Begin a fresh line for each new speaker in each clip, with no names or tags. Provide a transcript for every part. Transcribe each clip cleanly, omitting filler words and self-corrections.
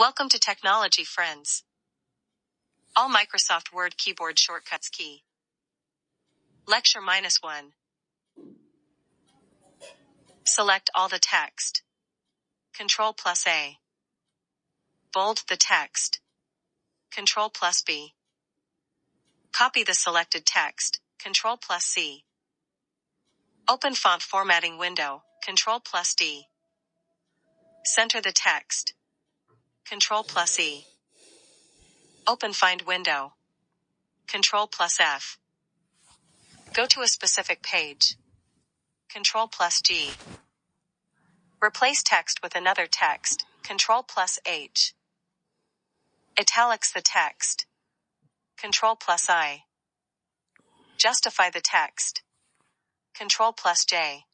Welcome to Technology Friends. All Microsoft Word keyboard shortcuts key. Lecture -1. Select all the text. Ctrl+A. Bold the text. Ctrl+B. Copy the selected text. Ctrl+C. Open font formatting window. Ctrl+D. Center the text. Ctrl+E. Open find window. Ctrl+F. Go to a specific page. Ctrl+G. Replace text with another text. Ctrl+H. Italics the text. Ctrl+I. Justify the text. Ctrl+J.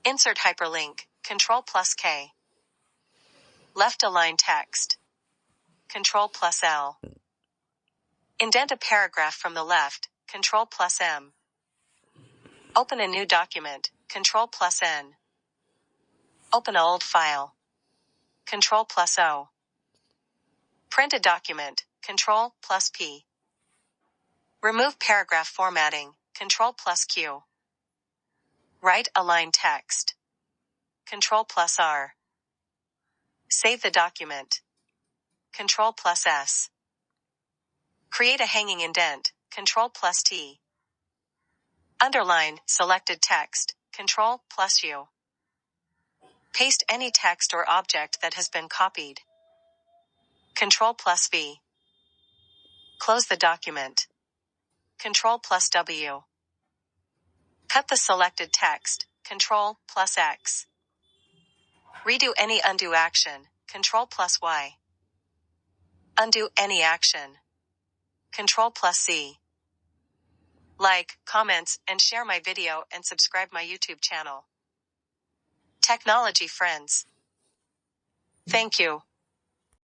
Insert hyperlink. Ctrl+K. Left align text. Ctrl+L. Indent a paragraph from the left. Ctrl+M. Open a new document. Ctrl+N. Open an old file. Ctrl+O. Print a document. Ctrl+P. Remove paragraph formatting. Ctrl+Q. Right align text. Ctrl+R. Save the document. Ctrl+S. Create a hanging indent. Ctrl+T. Underline selected text. Ctrl+U. Paste any text or object that has been copied. Ctrl+V. Close the document. Ctrl+W. Cut the selected text. Ctrl+X. Redo any undo action. Ctrl+Y. Undo any action. Ctrl+Z. Like, comments, and share my video and subscribe my YouTube channel. Technology Friends. Thank you.